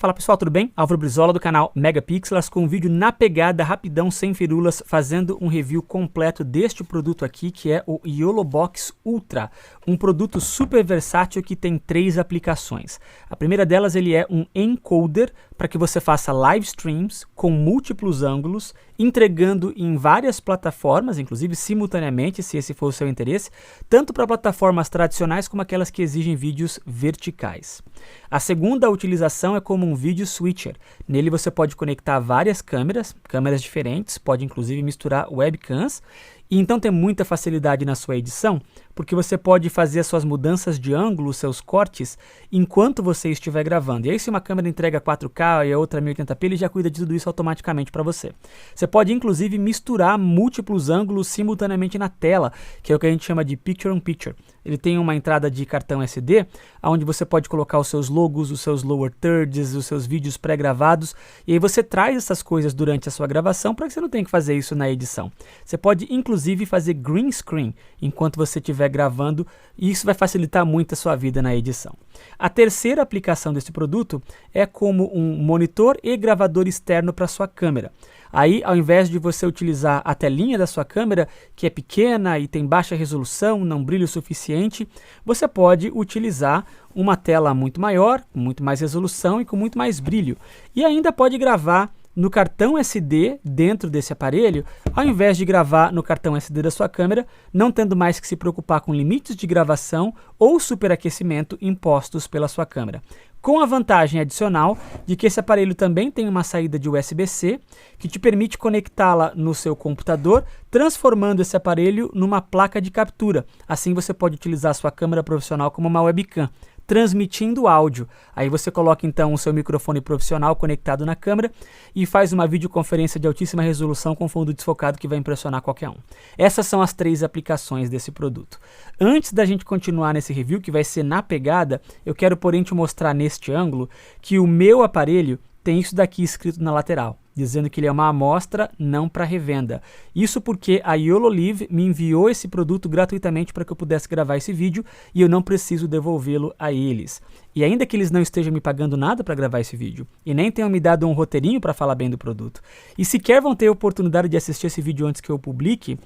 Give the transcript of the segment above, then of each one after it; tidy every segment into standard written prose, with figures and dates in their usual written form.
Fala pessoal, tudo bem? Álvaro Brizola do canal Megapixels com um vídeo na pegada, rapidão, sem firulas, fazendo um review completo deste produto aqui, que é o YOLOBOX Ultra, um produto super versátil que tem 3 aplicações. A primeira delas, ele é um encoder para que você faça live streams com múltiplos ângulos, entregando em várias plataformas, inclusive simultaneamente, se esse for o seu interesse, tanto para plataformas tradicionais como aquelas que exigem vídeos verticais. A segunda utilização é como um vídeo switcher. Nele você pode conectar várias câmeras diferentes, pode inclusive misturar webcams, e então tem muita facilidade na sua edição, porque você pode fazer as suas mudanças de ângulo, seus cortes, enquanto você estiver gravando. E aí se uma câmera entrega 4K e a outra 1080p, ele já cuida de tudo isso automaticamente para você. Você pode inclusive misturar múltiplos ângulos simultaneamente na tela, que é o que a gente chama de Picture-on-Picture. Ele tem uma entrada de cartão SD, onde você pode colocar os seus logos, os seus lower thirds, os seus vídeos pré-gravados, e aí você traz essas coisas durante a sua gravação para que você não tenha que fazer isso na edição. Você pode inclusive fazer green screen enquanto você estiver gravando, e isso vai facilitar muito a sua vida na edição. A terceira aplicação desse produto é como um monitor e gravador externo para sua câmera. Aí, ao invés de você utilizar a telinha da sua câmera, que é pequena e tem baixa resolução, não brilha o suficiente, você pode utilizar uma tela muito maior, com muito mais resolução e com muito mais brilho. E ainda pode gravar no cartão SD dentro desse aparelho, ao invés de gravar no cartão SD da sua câmera, não tendo mais que se preocupar com limites de gravação ou superaquecimento impostos pela sua câmera. Com a vantagem adicional de que esse aparelho também tem uma saída de USB-C, que te permite conectá-la no seu computador, transformando esse aparelho numa placa de captura. Assim você pode utilizar a sua câmera profissional como uma webcam, transmitindo áudio. Aí você coloca então o seu microfone profissional conectado na câmera e faz uma videoconferência de altíssima resolução com fundo desfocado que vai impressionar qualquer um. Essas são as 3 aplicações desse produto. Antes da gente continuar nesse review, que vai ser na pegada, eu quero porém te mostrar neste ângulo que o meu aparelho tem isso daqui escrito na lateral, dizendo que ele é uma amostra não para revenda. Isso porque a YOLOLIVE me enviou esse produto gratuitamente para que eu pudesse gravar esse vídeo e eu não preciso devolvê-lo a eles. E ainda que eles não estejam me pagando nada para gravar esse vídeo e nem tenham me dado um roteirinho para falar bem do produto, e sequer vão ter a oportunidade de assistir esse vídeo antes que eu publique,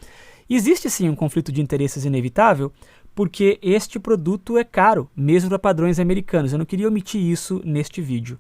existe sim um conflito de interesses inevitável, porque este produto é caro, mesmo para padrões americanos. Eu não queria omitir isso neste vídeo.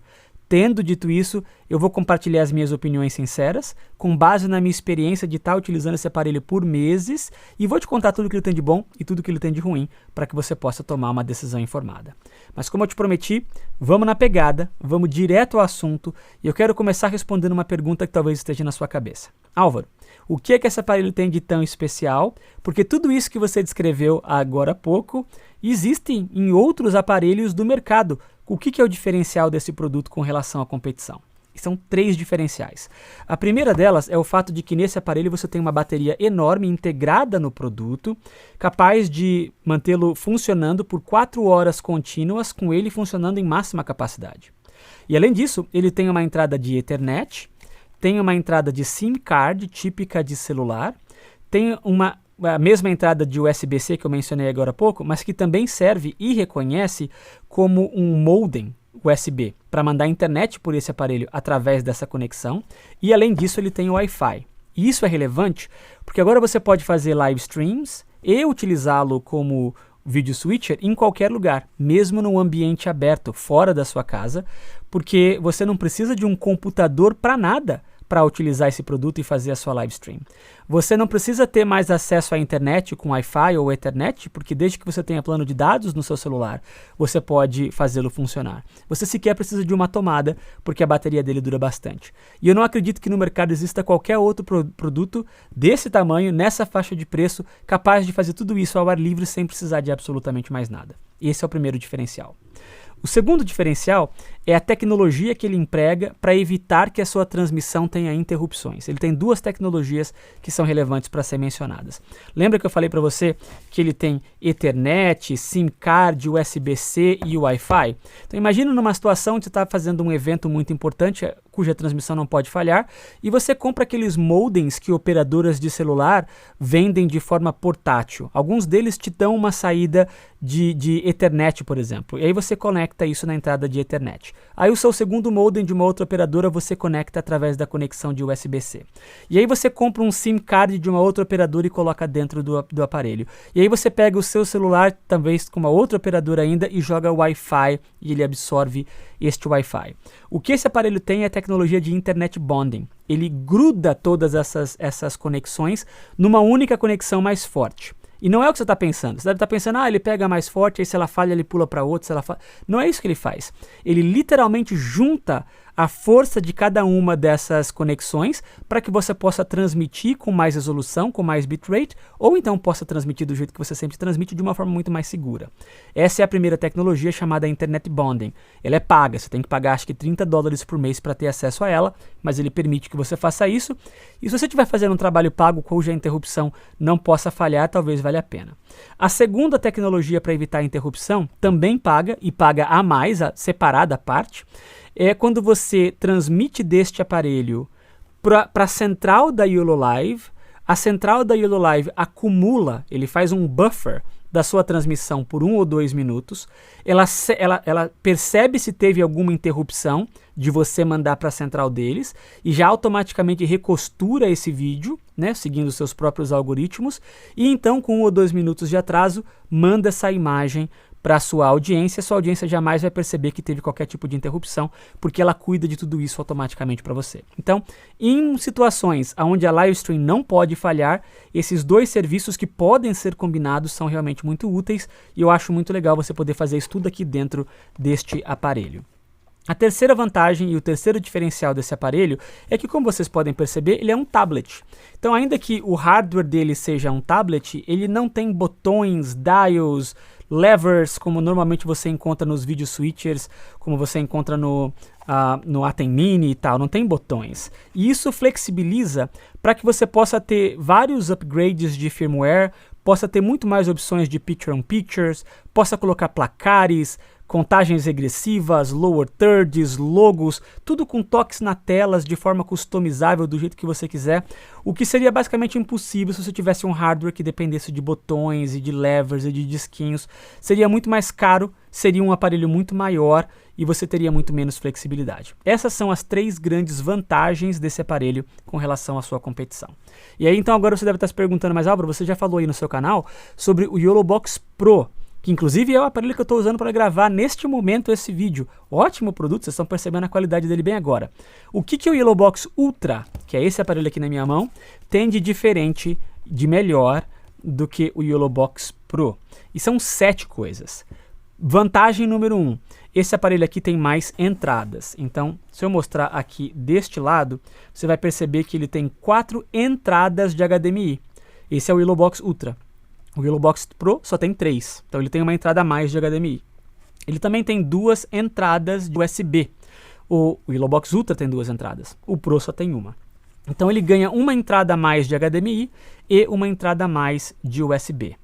Tendo dito isso, eu vou compartilhar as minhas opiniões sinceras, com base na minha experiência de estar utilizando esse aparelho por meses, e vou te contar tudo que ele tem de bom e tudo que ele tem de ruim, para que você possa tomar uma decisão informada. Mas como eu te prometi, vamos na pegada, vamos direto ao assunto, e eu quero começar respondendo uma pergunta que talvez esteja na sua cabeça. Álvaro, o que é que esse aparelho tem de tão especial? Porque tudo isso que você descreveu agora há pouco, existe em outros aparelhos do mercado. O que é o diferencial desse produto com relação à competição? São 3 diferenciais. A primeira delas é o fato de que nesse aparelho você tem uma bateria enorme integrada no produto, capaz de mantê-lo funcionando por 4 horas contínuas, com ele funcionando em máxima capacidade. E além disso, ele tem uma entrada de Ethernet, tem uma entrada de SIM card típica de celular, tem a mesma entrada de USB-C que eu mencionei agora há pouco, mas que também serve e reconhece como um modem USB para mandar internet por esse aparelho através dessa conexão, e além disso ele tem o Wi-Fi. E isso é relevante porque agora você pode fazer live streams e utilizá-lo como vídeo switcher em qualquer lugar, mesmo num ambiente aberto, fora da sua casa, porque você não precisa de um computador para nada para utilizar esse produto e fazer a sua live stream. Você não precisa ter mais acesso à internet com Wi-Fi ou Ethernet, porque desde que você tenha plano de dados no seu celular, você pode fazê-lo funcionar. Você sequer precisa de uma tomada, porque a bateria dele dura bastante. E eu não acredito que no mercado exista qualquer outro produto desse tamanho, nessa faixa de preço, capaz de fazer tudo isso ao ar livre sem precisar de absolutamente mais nada. Esse é o primeiro diferencial. O segundo diferencial é a tecnologia que ele emprega para evitar que a sua transmissão tenha interrupções. Ele tem 2 tecnologias que são relevantes para ser mencionadas. Lembra que eu falei para você que ele tem Ethernet, SIM card, USB-C e Wi-Fi? Então imagina numa situação onde você está fazendo um evento muito importante, cuja transmissão não pode falhar, e você compra aqueles modems que operadoras de celular vendem de forma portátil. Alguns deles te dão uma saída de Ethernet, por exemplo, e aí você conecta isso na entrada de Ethernet. aí o seu segundo modem de uma outra operadora você conecta através da conexão de USB-C. E aí você compra um SIM card de uma outra operadora e coloca dentro do aparelho. E aí você pega o seu celular, talvez com uma outra operadora ainda, e joga Wi-Fi e ele absorve este Wi-Fi. O que esse aparelho tem é a tecnologia de Internet Bonding. Ele gruda todas essas conexões numa única conexão mais forte. E não é o que você está pensando. Você deve estar pensando, ele pega mais forte, aí se ela falha ele pula para outro, Não é isso que ele faz. Ele literalmente junta a força de cada uma dessas conexões para que você possa transmitir com mais resolução, com mais bitrate, ou então possa transmitir do jeito que você sempre transmite, de uma forma muito mais segura. Essa é a primeira tecnologia chamada Internet Bonding. Ela é paga, você tem que pagar acho que $30 por mês para ter acesso a ela, mas ele permite que você faça isso. E se você estiver fazendo um trabalho pago cuja interrupção não possa falhar, talvez valha a pena. A segunda tecnologia para evitar a interrupção, também paga, e paga a mais, separada à parte, é quando você transmite deste aparelho para a central da YOLO Live. A central da YOLO Live acumula, ele faz um buffer da sua transmissão por 1 ou 2 minutos. Ela percebe se teve alguma interrupção de você mandar para a central deles e já automaticamente recostura esse vídeo, né, seguindo os seus próprios algoritmos, e então com 1 ou 2 minutos de atraso manda essa imagem para a sua audiência jamais vai perceber que teve qualquer tipo de interrupção, porque ela cuida de tudo isso automaticamente para você. Então, em situações onde a live stream não pode falhar, esses dois serviços que podem ser combinados são realmente muito úteis, e eu acho muito legal você poder fazer isso tudo aqui dentro deste aparelho. A terceira vantagem e o terceiro diferencial desse aparelho é que, como vocês podem perceber, ele é um tablet. Então, ainda que o hardware dele seja um tablet, ele não tem botões, dials, levers, como normalmente você encontra nos video switchers, como você encontra no Atem Mini e tal, não tem botões. E isso flexibiliza para que você possa ter vários upgrades de firmware, possa ter muito mais opções de picture-on-pictures, possa colocar placares, contagens regressivas, lower thirds, logos, tudo com toques na telas de forma customizável do jeito que você quiser, o que seria basicamente impossível se você tivesse um hardware que dependesse de botões e de levers e de disquinhos. Seria muito mais caro, seria um aparelho muito maior e você teria muito menos flexibilidade. Essas são as 3 grandes vantagens desse aparelho com relação à sua competição. E aí então agora você deve estar se perguntando, mas Álvaro, você já falou aí no seu canal sobre o YOLOBOX Pro, que inclusive é o aparelho que eu estou usando para gravar neste momento esse vídeo. Ótimo produto, vocês estão percebendo a qualidade dele bem agora. O que o YOLOBOX Ultra, que é esse aparelho aqui na minha mão, tem de diferente, de melhor do que o YOLOBOX Pro? E são 7 coisas. Vantagem número 1, esse aparelho aqui tem mais entradas. Então, se eu mostrar aqui deste lado, você vai perceber que ele tem 4 entradas de HDMI. Esse é o YOLOBOX Ultra. O YOLOBOX Pro só tem 3, então ele tem uma entrada a mais de HDMI. Ele também tem 2 entradas de USB. O YOLOBOX Ultra tem 2 entradas, o Pro só tem uma. Então ele ganha uma entrada a mais de HDMI e uma entrada a mais de USB.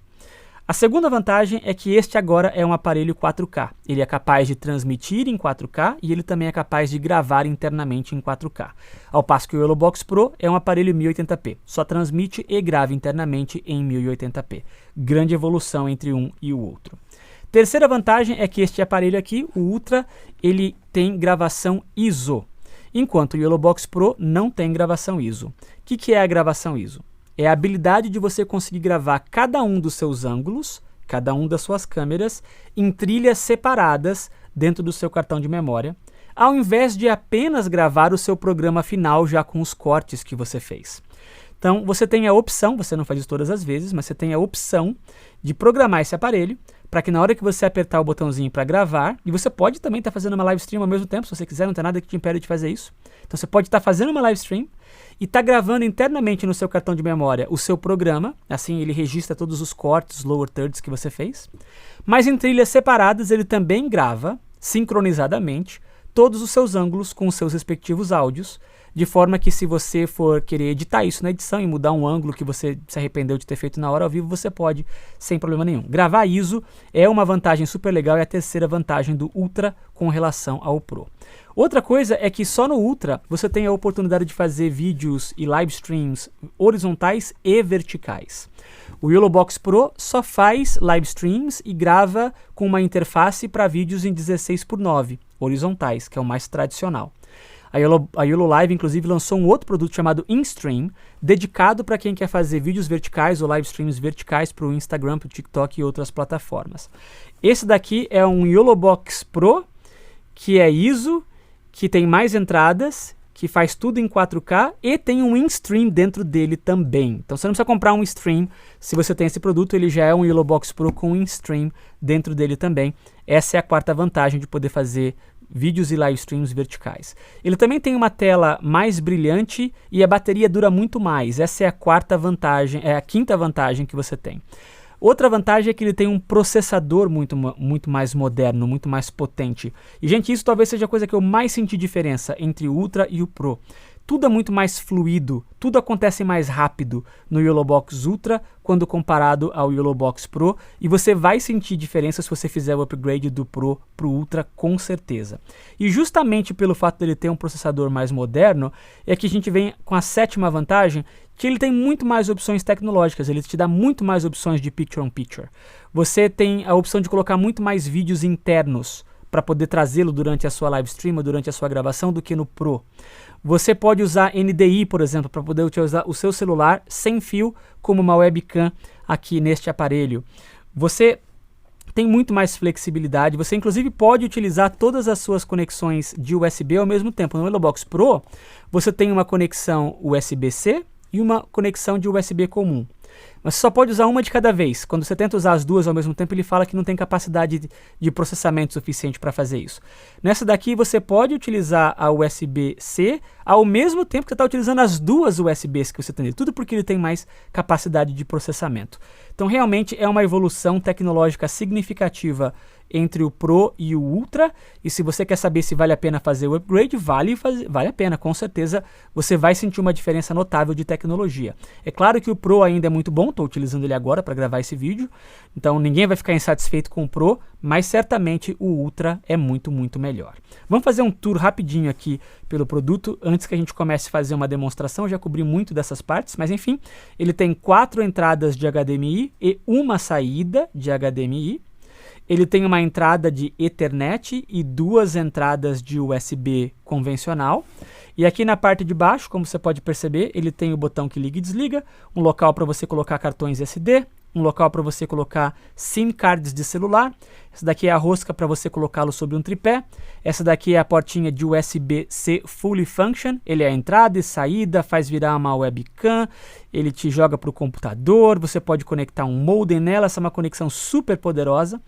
A segunda vantagem é que este agora é um aparelho 4K. Ele é capaz de transmitir em 4K e ele também é capaz de gravar internamente em 4K. Ao passo que o YOLOBOX Pro é um aparelho 1080p. Só transmite e grava internamente em 1080p. Grande evolução entre um e o outro. Terceira vantagem é que este aparelho aqui, o Ultra, ele tem gravação ISO. Enquanto o YOLOBOX Pro não tem gravação ISO. O que é a gravação ISO? É a habilidade de você conseguir gravar cada um dos seus ângulos, cada um das suas câmeras, em trilhas separadas dentro do seu cartão de memória, ao invés de apenas gravar o seu programa final já com os cortes que você fez. Então você tem a opção, você não faz isso todas as vezes, mas você tem a opção de programar esse aparelho para que na hora que você apertar o botãozinho para gravar, e você pode também estar fazendo uma live stream ao mesmo tempo, se você quiser, não tem nada que te impede de fazer isso. Então você pode estar fazendo uma live stream e estar gravando internamente no seu cartão de memória o seu programa, assim ele registra todos os cortes, lower thirds que você fez, mas em trilhas separadas ele também grava, sincronizadamente, todos os seus ângulos com os seus respectivos áudios, de forma que se você for querer editar isso na edição e mudar um ângulo que você se arrependeu de ter feito na hora ao vivo, você pode, sem problema nenhum. Gravar ISO é uma vantagem super legal, é a terceira vantagem do Ultra com relação ao Pro. Outra coisa é que só no Ultra você tem a oportunidade de fazer vídeos e live streams horizontais e verticais. O YOLOBOX Pro só faz live streams e grava com uma interface para vídeos em 16:9. horizontais, que é o mais tradicional. A YOLO Live, inclusive, lançou um outro produto chamado InStream, dedicado para quem quer fazer vídeos verticais ou live streams verticais para o Instagram, para o TikTok e outras plataformas. Esse daqui é um YOLOBOX Pro, que é ISO, que tem mais entradas, que faz tudo em 4K e tem um InStream dentro dele também. Então você não precisa comprar um InStream. Se você tem esse produto, ele já é um YOLOBOX Pro com InStream dentro dele também. Essa é a quarta vantagem de poder fazer vídeos e live streams verticais. Ele também tem uma tela mais brilhante e a bateria dura muito mais. Essa é a quarta vantagem, é a quinta vantagem que você tem. Outra vantagem é que ele tem um processador muito mais moderno, muito mais potente. E, gente, isso talvez seja a coisa que eu mais senti diferença entre o Ultra e o Pro. Tudo é muito mais fluido, tudo acontece mais rápido no YOLOBOX Ultra quando comparado ao YOLOBOX Pro, e você vai sentir diferença se você fizer o upgrade do Pro para o Ultra, com certeza. E justamente pelo fato dele ter um processador mais moderno, é que a gente vem com a sétima vantagem, que ele tem muito mais opções tecnológicas, ele te dá muito mais opções de picture-on-picture. Você tem a opção de colocar muito mais vídeos internos para poder trazê-lo durante a sua live stream ou durante a sua gravação do que no Pro. Você pode usar NDI, por exemplo, para poder utilizar o seu celular sem fio como uma webcam aqui neste aparelho. Você tem muito mais flexibilidade, você inclusive pode utilizar todas as suas conexões de USB ao mesmo tempo. No YOLOBOX Pro, você tem uma conexão USB-C e uma conexão de USB comum. Mas você só pode usar uma de cada vez. Quando você tenta usar as duas ao mesmo tempo, ele fala que não tem capacidade de processamento suficiente para fazer isso. Nessa daqui, você pode utilizar a USB-C ao mesmo tempo que você está utilizando as duas USBs que você tem. Tudo porque ele tem mais capacidade de processamento. Então, realmente, é uma evolução tecnológica significativa entre o Pro e o Ultra, e se você quer saber se vale a pena fazer o upgrade, vale a pena, com certeza você vai sentir uma diferença notável de tecnologia. É claro que o Pro ainda é muito bom, estou utilizando ele agora para gravar esse vídeo, então ninguém vai ficar insatisfeito com o Pro, mas certamente o Ultra é muito, muito melhor. Vamos fazer um tour rapidinho aqui pelo produto, antes que a gente comece a fazer uma demonstração. Eu já cobri muito dessas partes, mas enfim, ele tem 4 entradas de HDMI e uma saída de HDMI. Ele tem uma entrada de Ethernet e 2 entradas de USB convencional. E aqui na parte de baixo, como você pode perceber, ele tem o botão que liga e desliga, um local para você colocar cartões SD, um local para você colocar SIM cards de celular. Essa daqui é a rosca para você colocá-lo sobre um tripé. Essa daqui é a portinha de USB-C Fully Function. Ele é a entrada e saída, faz virar uma webcam, ele te joga para o computador, você pode conectar um modem nela, essa é uma conexão super poderosa.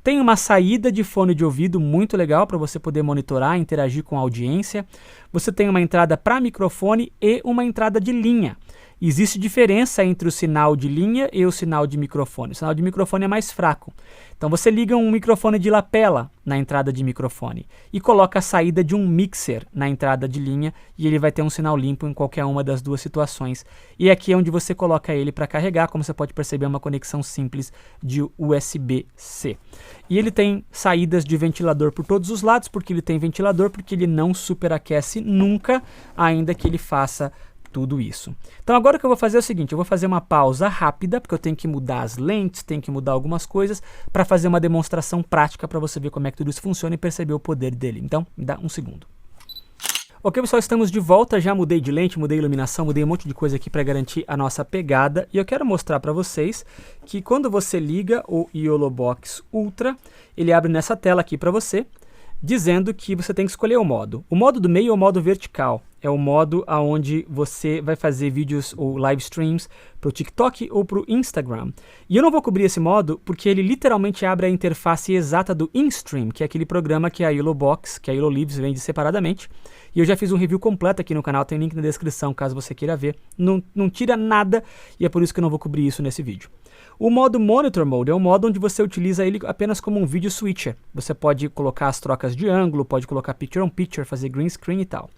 Tem uma saída de fone de ouvido muito legal para você poder monitorar, interagir com a audiência. Você tem uma entrada para microfone e uma entrada de linha. Existe diferença entre o sinal de linha e o sinal de microfone. O sinal de microfone é mais fraco. Então você liga um microfone de lapela na entrada de microfone e coloca a saída de um mixer na entrada de linha e ele vai ter um sinal limpo em qualquer uma das duas situações. E aqui é onde você coloca ele para carregar, como você pode perceber, é uma conexão simples de USB-C. E ele tem saídas de ventilador por todos os lados, porque ele tem ventilador, porque ele não superaquece nunca, ainda que ele faça tudo isso. Então agora o que eu vou fazer é o seguinte, eu vou fazer uma pausa rápida, porque eu tenho que mudar as lentes, tenho que mudar algumas coisas, para fazer uma demonstração prática para você ver como é que tudo isso funciona e perceber o poder dele. Então, me dá um segundo. Ok, pessoal, estamos de volta, já mudei de lente, mudei iluminação, mudei um monte de coisa aqui para garantir a nossa pegada, e eu quero mostrar para vocês que quando você liga o YOLOBOX Ultra, ele abre nessa tela aqui para você, dizendo que você tem que escolher o modo. O modo do meio é o modo vertical. É o modo onde você vai fazer vídeos ou live streams para o TikTok ou para o Instagram. E eu não vou cobrir esse modo porque ele literalmente abre a interface exata do InStream, que é aquele programa que a YOLOBOX, que a YOLOLIVES vende separadamente. E eu já fiz um review completo aqui no canal, tem link na descrição caso você queira ver. Não tira nada e é por isso que eu não vou cobrir isso nesse vídeo. O modo Monitor Mode é um modo onde você utiliza ele apenas como um vídeo switcher. Você pode colocar as trocas de ângulo, pode colocar Picture on Picture, fazer green screen e tal.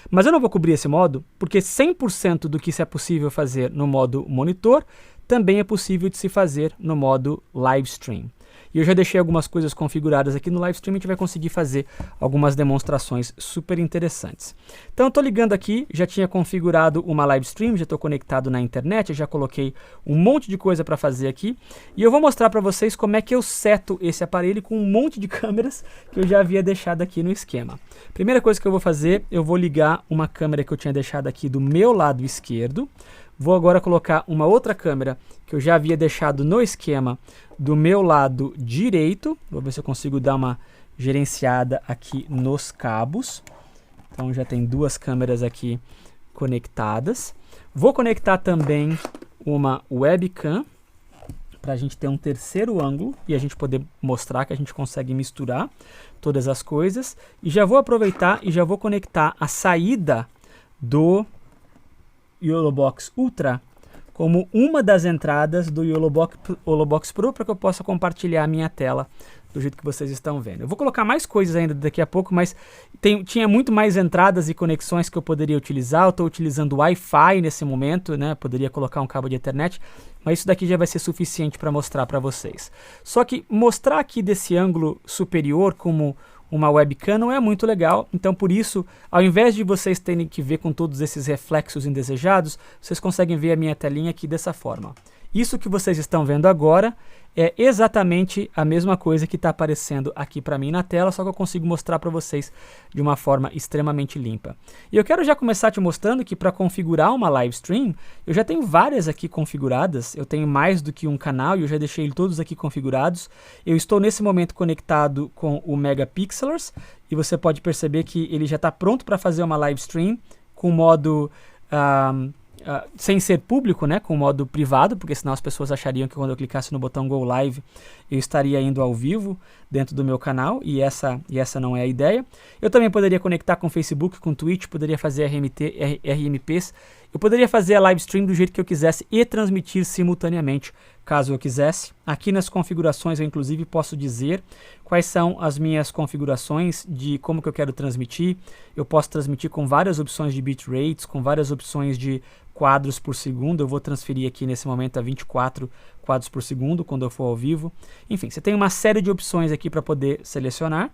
Mas eu não vou cobrir esse modo porque 100% do que isso é possível fazer no modo monitor também é possível de se fazer no modo live stream. E eu já deixei algumas coisas configuradas aqui no live stream, a gente vai conseguir fazer algumas demonstrações super interessantes. Então eu estou ligando aqui, já tinha configurado uma live stream, já estou conectado na internet, já coloquei um monte de coisa para fazer aqui. E eu vou mostrar para vocês como é que eu seto esse aparelho com um monte de câmeras que eu já havia deixado aqui no esquema. Primeira coisa que eu vou fazer, eu vou ligar uma câmera que eu tinha deixado aqui do meu lado esquerdo. Vou agora colocar uma outra câmera que eu já havia deixado no esquema do meu lado direito. Vou ver se eu consigo dar uma gerenciada aqui nos cabos. Então já tem duas câmeras aqui conectadas. Vou conectar também uma webcam para a gente ter um terceiro ângulo e a gente poder mostrar que a gente consegue misturar todas as coisas. E já vou aproveitar e já vou conectar a saída do YOLOBOX Ultra como uma das entradas do YOLOBOX Pro para que eu possa compartilhar a minha tela do jeito que vocês estão vendo. Eu vou colocar mais coisas ainda daqui a pouco, mas tinha muito mais entradas e conexões que eu poderia utilizar. Eu estou utilizando Wi-Fi nesse momento, né? Poderia colocar um cabo de Ethernet, mas isso daqui já vai ser suficiente para mostrar para vocês. Só que mostrar aqui desse ângulo superior como uma webcam não é muito legal, então por isso, ao invés de vocês terem que ver com todos esses reflexos indesejados, vocês conseguem ver a minha telinha aqui dessa forma. Isso que vocês estão vendo agora é exatamente a mesma coisa que está aparecendo aqui para mim na tela, só que eu consigo mostrar para vocês de uma forma extremamente limpa. E eu quero já começar te mostrando que para configurar uma live stream, eu já tenho várias aqui configuradas, eu tenho mais do que um canal e eu já deixei todos aqui configurados. Eu estou nesse momento conectado com o Megapixelers e você pode perceber que ele já está pronto para fazer uma live stream com modo... sem ser público, né, com modo privado, porque senão as pessoas achariam que quando eu clicasse no botão Go Live eu estaria indo ao vivo dentro do meu canal, e essa não é a ideia. Eu também poderia conectar com Facebook, com Twitch, poderia fazer RMPs, eu poderia fazer a live stream do jeito que eu quisesse e transmitir simultaneamente, caso eu quisesse. Aqui nas configurações eu inclusive posso dizer quais são as minhas configurações de como que eu quero transmitir. Eu posso transmitir com várias opções de bitrates, com várias opções de quadros por segundo. Eu vou transferir aqui nesse momento a 24 quadros por segundo quando eu for ao vivo. Enfim, você tem uma série de opções aqui para poder selecionar.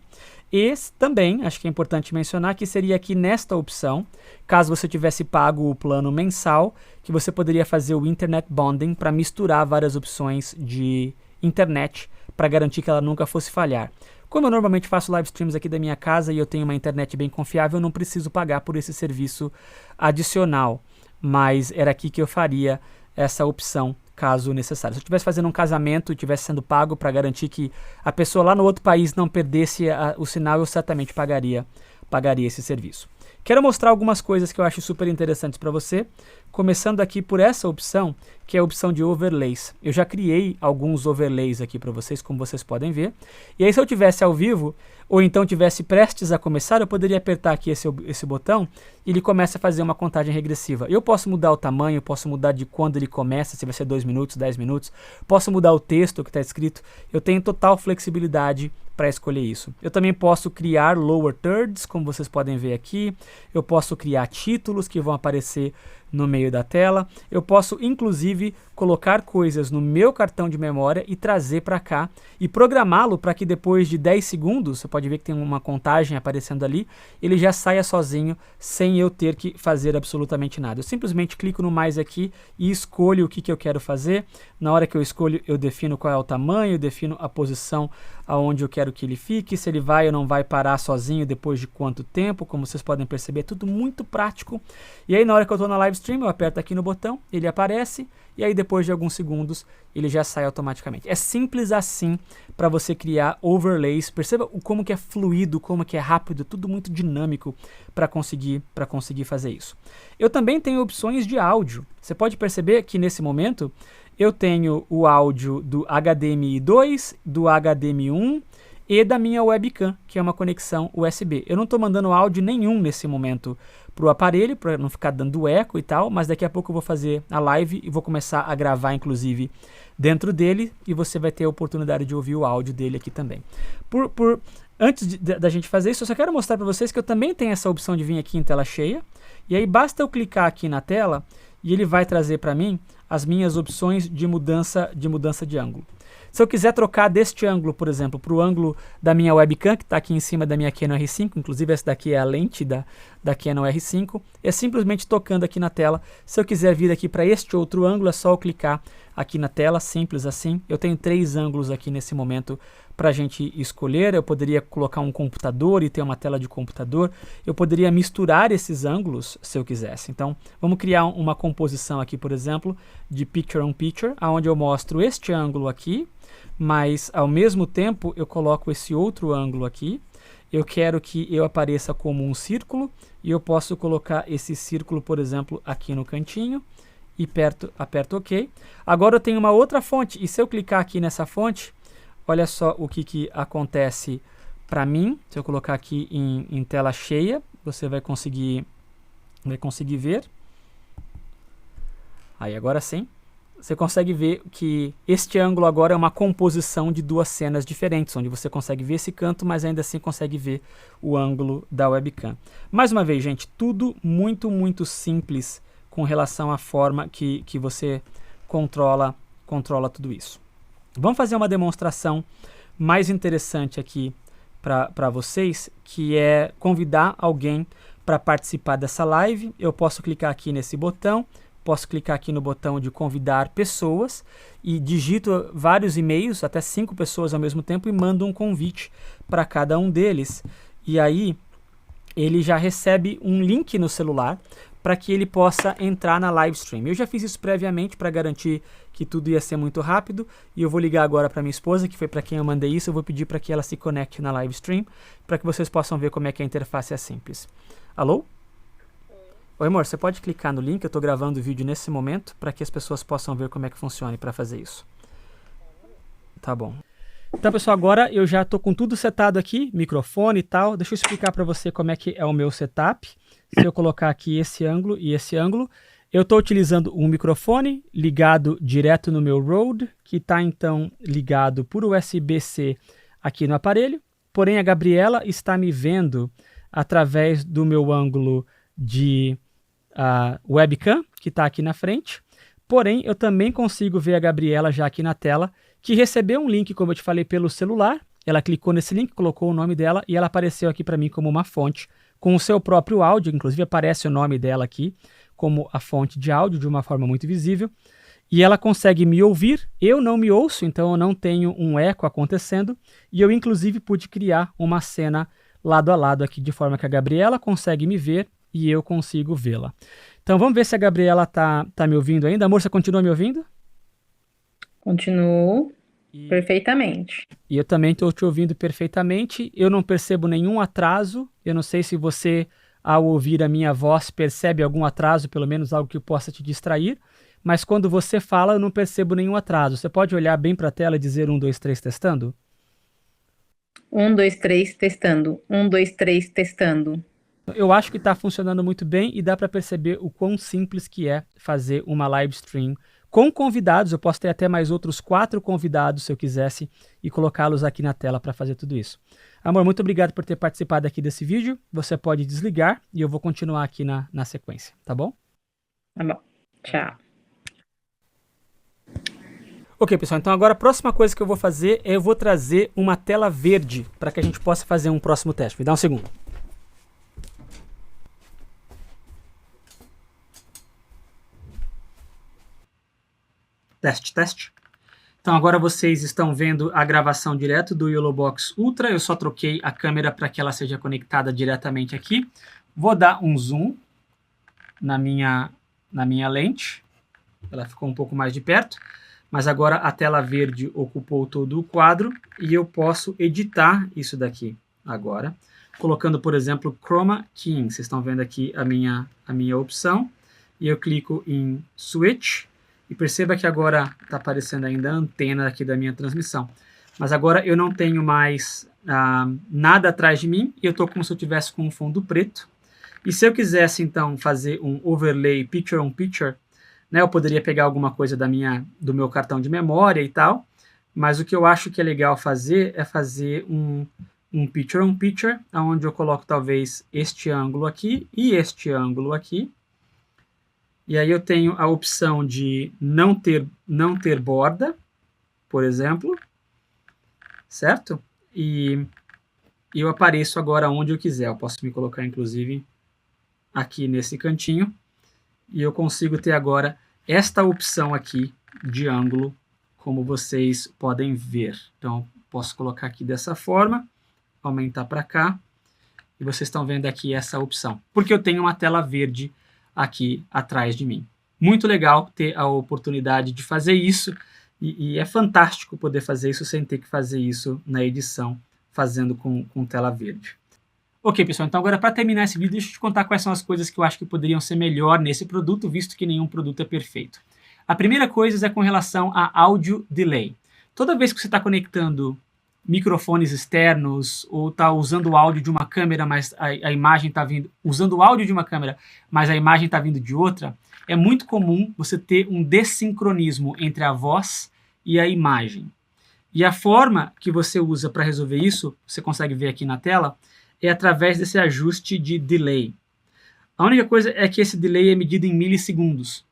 E também, acho que é importante mencionar que seria aqui nesta opção, caso você tivesse pago o plano mensal, que você poderia fazer o Internet Bonding para misturar várias opções de internet para garantir que ela nunca fosse falhar. Como eu normalmente faço live streams aqui da minha casa e eu tenho uma internet bem confiável, eu não preciso pagar por esse serviço adicional. Mas era aqui que eu faria essa opção, caso necessário. Se eu estivesse fazendo um casamento e estivesse sendo pago para garantir que a pessoa lá no outro país não perdesse o sinal, eu certamente pagaria esse serviço. Quero mostrar algumas coisas que eu acho super interessantes para você, começando aqui por essa opção, que é a opção de overlays. Eu já criei alguns overlays aqui para vocês, como vocês podem ver. E aí se eu tivesse ao vivo, ou então tivesse prestes a começar, eu poderia apertar aqui esse botão e ele começa a fazer uma contagem regressiva. Eu posso mudar o tamanho, posso mudar de quando ele começa, se vai ser 2 minutos, 10 minutos. Posso mudar o texto que está escrito. Eu tenho total flexibilidade para escolher isso. Eu também posso criar lower thirds, como vocês podem ver aqui. Eu posso criar títulos que vão aparecer no meio da tela. Eu posso, inclusive, colocar coisas no meu cartão de memória e trazer para cá e programá-lo para que depois de 10 segundos, você pode ver que tem uma contagem aparecendo ali, ele já saia sozinho, sem eu ter que fazer absolutamente nada. Eu simplesmente clico no mais aqui e escolho o que eu quero fazer. Na hora que eu escolho, eu defino qual é o tamanho, defino a posição aonde eu quero que ele fique, se ele vai ou não vai parar sozinho depois de quanto tempo. Como vocês podem perceber, é tudo muito prático. E aí na hora que eu estou na live stream, eu aperto aqui no botão, ele aparece, e aí depois de alguns segundos ele já sai automaticamente. É simples assim para você criar overlays. Perceba como que é fluido, como que é rápido, tudo muito dinâmico para conseguir fazer isso. Eu também tenho opções de áudio. Você pode perceber que nesse momento eu tenho o áudio do HDMI 2, do HDMI 1 e da minha webcam, que é uma conexão USB. Eu não estou mandando áudio nenhum nesse momento para o aparelho, para não ficar dando eco e tal, mas daqui a pouco eu vou fazer a live e vou começar a gravar, inclusive, dentro dele, e você vai ter a oportunidade de ouvir o áudio dele aqui também. Antes da gente fazer isso, eu só quero mostrar para vocês que eu também tenho essa opção de vir aqui em tela cheia, e aí basta eu clicar aqui na tela e ele vai trazer para mim as minhas opções de mudança de ângulo. Se eu quiser trocar deste ângulo, por exemplo, para o ângulo da minha webcam, que está aqui em cima da minha Canon R5, inclusive essa daqui é a lente da Canon R5, é simplesmente tocando aqui na tela. Se eu quiser vir aqui para este outro ângulo, é só eu clicar aqui na tela, simples assim. Eu tenho 3 ângulos aqui nesse momento para a gente escolher. Eu poderia colocar um computador e ter uma tela de computador. Eu poderia misturar esses ângulos se eu quisesse. Então, vamos criar uma composição aqui, por exemplo, de Picture on Picture, onde eu mostro este ângulo aqui, mas ao mesmo tempo eu coloco esse outro ângulo aqui. Eu quero que eu apareça como um círculo e eu posso colocar esse círculo, por exemplo, aqui no cantinho e aperto OK. Agora eu tenho uma outra fonte e se eu clicar aqui nessa fonte, olha só o que acontece para mim. Se eu colocar aqui em tela cheia, você vai conseguir ver. Aí agora sim, você consegue ver que este ângulo agora é uma composição de 2 cenas diferentes, onde você consegue ver esse canto, mas ainda assim consegue ver o ângulo da webcam. Mais uma vez, gente, tudo muito simples com relação à forma que você controla tudo isso. Vamos fazer uma demonstração mais interessante aqui para vocês, que é convidar alguém para participar dessa live. Eu posso clicar aqui nesse botão, posso clicar aqui no botão de convidar pessoas e digito vários e-mails, até 5 pessoas ao mesmo tempo, e mando um convite para cada um deles. E aí ele já recebe um link no celular para que ele possa entrar na live stream. Eu já fiz isso previamente para garantir que tudo ia ser muito rápido e eu vou ligar agora para minha esposa, que foi para quem eu mandei isso. Eu vou pedir para que ela se conecte na live stream para que vocês possam ver como é que a interface é simples. Alô? Oi, amor, você pode clicar no link, eu estou gravando o vídeo nesse momento para que as pessoas possam ver como é que funciona para fazer isso. Tá bom. Então, pessoal, agora eu já estou com tudo setado aqui, microfone e tal. Deixa eu explicar para você como é que é o meu setup. Se eu colocar aqui esse ângulo e esse ângulo, eu estou utilizando um microfone ligado direto no meu Rode, que está então ligado por USB-C aqui no aparelho. Porém, a Gabriela está me vendo através do meu ângulo de webcam, que está aqui na frente. Porém, eu também consigo ver a Gabriela já aqui na tela, que recebeu um link, como eu te falei, pelo celular. Ela clicou nesse link, colocou o nome dela e ela apareceu aqui para mim como uma fonte com o seu próprio áudio. Inclusive aparece o nome dela aqui como a fonte de áudio de uma forma muito visível. E ela consegue me ouvir, eu não me ouço, então eu não tenho um eco acontecendo. E eu inclusive pude criar uma cena lado a lado aqui, de forma que a Gabriela consegue me ver e eu consigo vê-la. Então vamos ver se a Gabriela tá me ouvindo ainda. Amor, você continua me ouvindo? Continuo perfeitamente. E eu também estou te ouvindo perfeitamente. Eu não percebo nenhum atraso. Eu não sei se você, ao ouvir a minha voz, percebe algum atraso, pelo menos algo que possa te distrair. Mas quando você fala, eu não percebo nenhum atraso. Você pode olhar bem para a tela e dizer 1, 2, 3, testando? 1, 2, 3, testando. 1, 2, 3, testando. Eu acho que está funcionando muito bem e dá para perceber o quão simples que é fazer uma live stream com convidados. Eu posso ter até mais outros 4 convidados, se eu quisesse, e colocá-los aqui na tela para fazer tudo isso. Amor, muito obrigado por ter participado aqui desse vídeo. Você pode desligar e eu vou continuar aqui na sequência, tá bom? Tá bom. Tchau. Ok, pessoal, então agora a próxima coisa que eu vou fazer é eu vou trazer uma tela verde para que a gente possa fazer um próximo teste. Me dá um segundo. Teste. Então agora vocês estão vendo a gravação direto do YOLOBOX Ultra. Eu só troquei a câmera para que ela seja conectada diretamente aqui. Vou dar um zoom na minha lente. Ela ficou um pouco mais de perto. Mas agora a tela verde ocupou todo o quadro e eu posso editar isso daqui agora, colocando, por exemplo, Chroma Keying. Vocês estão vendo aqui a minha opção. E eu clico em Switch. E perceba que agora está aparecendo ainda a antena aqui da minha transmissão. Mas agora eu não tenho mais nada atrás de mim. E eu estou como se eu estivesse com um fundo preto. E se eu quisesse, então, fazer um overlay Picture on Picture, né, eu poderia pegar alguma coisa do meu cartão de memória e tal. Mas o que eu acho que é legal fazer é fazer um Picture on Picture, onde eu coloco talvez este ângulo aqui e este ângulo aqui. E aí eu tenho a opção de não ter borda. por exemplo, certo? E eu apareço agora onde eu quiser. Eu posso me colocar, inclusive, aqui nesse cantinho, e eu consigo ter agora esta opção aqui de ângulo, como vocês podem ver. Então, posso colocar aqui dessa forma, aumentar para cá, e vocês estão vendo aqui essa opção, porque eu tenho uma tela verde aqui atrás de mim. Muito legal ter a oportunidade de fazer isso, e é fantástico poder fazer isso sem ter que fazer isso na edição, fazendo com tela verde. Ok, pessoal, então agora para terminar esse vídeo, deixa eu te contar quais são as coisas que eu acho que poderiam ser melhor nesse produto, visto que nenhum produto é perfeito. A primeira coisa é com relação a áudio delay. Toda vez que você está conectando microfones externos ou está usando o áudio de uma câmera, mas a imagem está vindo... Usando o áudio de uma câmera, mas a imagem está vindo de outra, é muito comum você ter um dessincronismo entre a voz e a imagem. E a forma que você usa para resolver isso, você consegue ver aqui na tela, é através desse ajuste de delay. A única coisa é que esse delay é medido em milissegundos.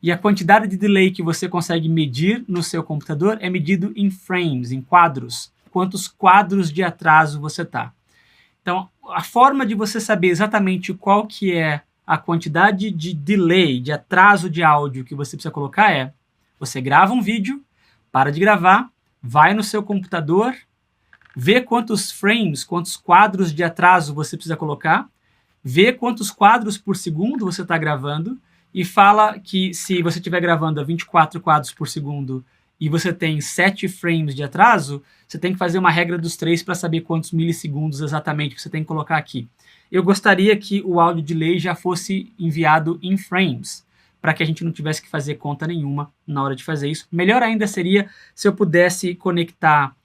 E a quantidade de delay que você consegue medir no seu computador é medido em frames, em quadros. Quantos quadros de atraso você está. Então, a forma de você saber exatamente qual que é a quantidade de delay, de atraso de áudio que você precisa colocar é: você grava um vídeo, para de gravar, vai no seu computador, vê quantos frames, quantos quadros de atraso você precisa colocar, vê quantos quadros por segundo você está gravando e fala que se você estiver gravando a 24 quadros por segundo e você tem 7 frames de atraso, você tem que fazer uma regra dos 3 para saber quantos milissegundos exatamente que você tem que colocar aqui. Eu gostaria que o áudio delay já fosse enviado em frames, para que a gente não tivesse que fazer conta nenhuma na hora de fazer isso. Melhor ainda seria se eu pudesse conectar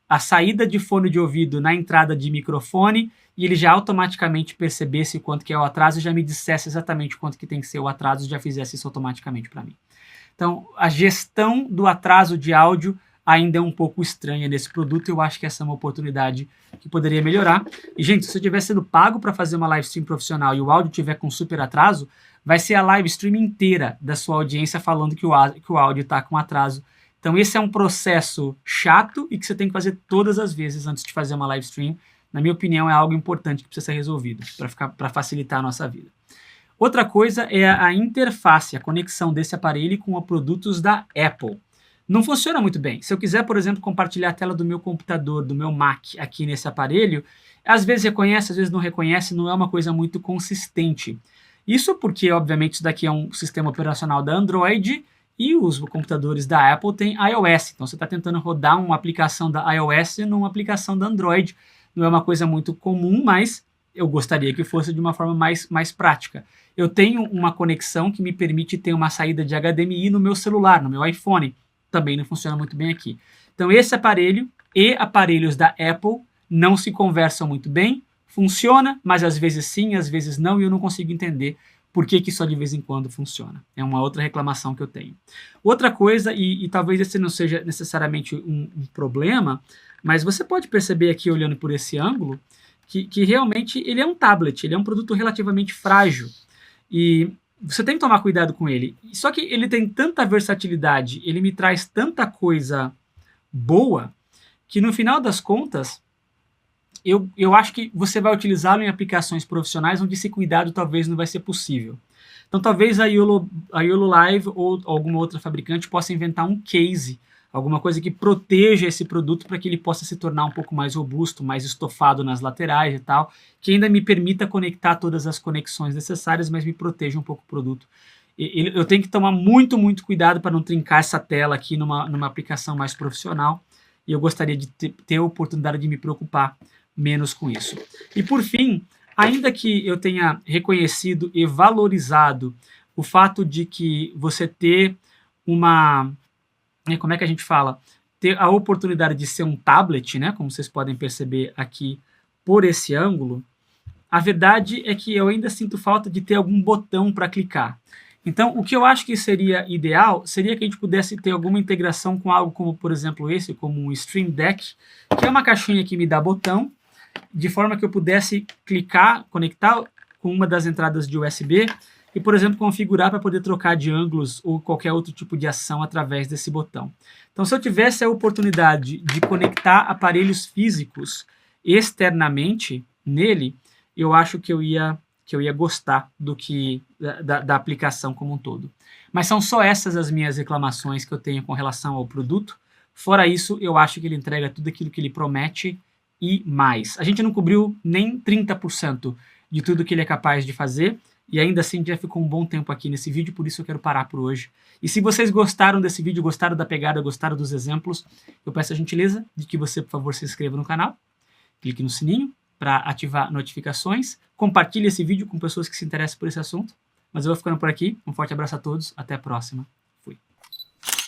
a saída de fone de ouvido na entrada de microfone e ele já automaticamente percebesse quanto que é o atraso e já me dissesse exatamente quanto que tem que ser o atraso e já fizesse isso automaticamente para mim. Então, a gestão do atraso de áudio ainda é um pouco estranha nesse produto. Eu acho que essa é uma oportunidade que poderia melhorar. E, gente, se eu estiver sendo pago para fazer uma live stream profissional e o áudio estiver com super atraso, vai ser a live stream inteira da sua audiência falando que o áudio está com atraso. Então, esse é um processo chato e que você tem que fazer todas as vezes antes de fazer uma live stream. Na minha opinião, é algo importante que precisa ser resolvido para facilitar a nossa vida. Outra coisa é a interface, a conexão desse aparelho com os produtos da Apple. Não funciona muito bem. Se eu quiser, por exemplo, compartilhar a tela do meu computador, do meu Mac aqui nesse aparelho, às vezes reconhece, às vezes não reconhece, não é uma coisa muito consistente. Isso porque, obviamente, isso daqui é um sistema operacional da Android e os computadores da Apple têm iOS. Então, você está tentando rodar uma aplicação da iOS numa aplicação da Android. Não é uma coisa muito comum, mas eu gostaria que fosse de uma forma mais prática. Eu tenho uma conexão que me permite ter uma saída de HDMI no meu celular, no meu iPhone. Também não funciona muito bem aqui. Então, esse aparelho e aparelhos da Apple não se conversam muito bem. Funciona, mas às vezes sim, às vezes não, e eu não consigo entender por que só de vez em quando funciona. É uma outra reclamação que eu tenho. Outra coisa, e talvez esse não seja necessariamente um problema, mas você pode perceber aqui, olhando por esse ângulo, que realmente ele é um tablet, ele é um produto relativamente frágil. E você tem que tomar cuidado com ele. Só que ele tem tanta versatilidade, ele me traz tanta coisa boa, que no final das contas, eu acho que você vai utilizá-lo em aplicações profissionais onde esse cuidado talvez não vai ser possível. Então talvez a YOLO Live ou alguma outra fabricante possa inventar um case, alguma coisa que proteja esse produto para que ele possa se tornar um pouco mais robusto, mais estofado nas laterais e tal, que ainda me permita conectar todas as conexões necessárias, mas me proteja um pouco o produto. Eu tenho que tomar muito cuidado para não trincar essa tela aqui numa aplicação mais profissional, e eu gostaria de ter a oportunidade de me preocupar menos com isso. E por fim, ainda que eu tenha reconhecido e valorizado o fato de que você ter como é que a gente fala? Ter a oportunidade de ser um tablet, né? Como vocês podem perceber aqui por esse ângulo, a verdade é que eu ainda sinto falta de ter algum botão para clicar. Então, o que eu acho que seria ideal seria que a gente pudesse ter alguma integração com algo como, por exemplo, esse, como um Stream Deck, que é uma caixinha que me dá botão, de forma que eu pudesse clicar, conectar com uma das entradas de USB e, por exemplo, configurar para poder trocar de ângulos ou qualquer outro tipo de ação através desse botão. Então, se eu tivesse a oportunidade de conectar aparelhos físicos externamente nele, eu acho que eu ia gostar da aplicação como um todo. Mas são só essas as minhas reclamações que eu tenho com relação ao produto. Fora isso, eu acho que ele entrega tudo aquilo que ele promete e mais. A gente não cobriu nem 30% de tudo que ele é capaz de fazer, e ainda assim já ficou um bom tempo aqui nesse vídeo, por isso eu quero parar por hoje. E se vocês gostaram desse vídeo, gostaram da pegada, gostaram dos exemplos, eu peço a gentileza de que você, por favor, se inscreva no canal, clique no sininho para ativar notificações, compartilhe esse vídeo com pessoas que se interessam por esse assunto. Mas eu vou ficando por aqui, um forte abraço a todos, até a próxima.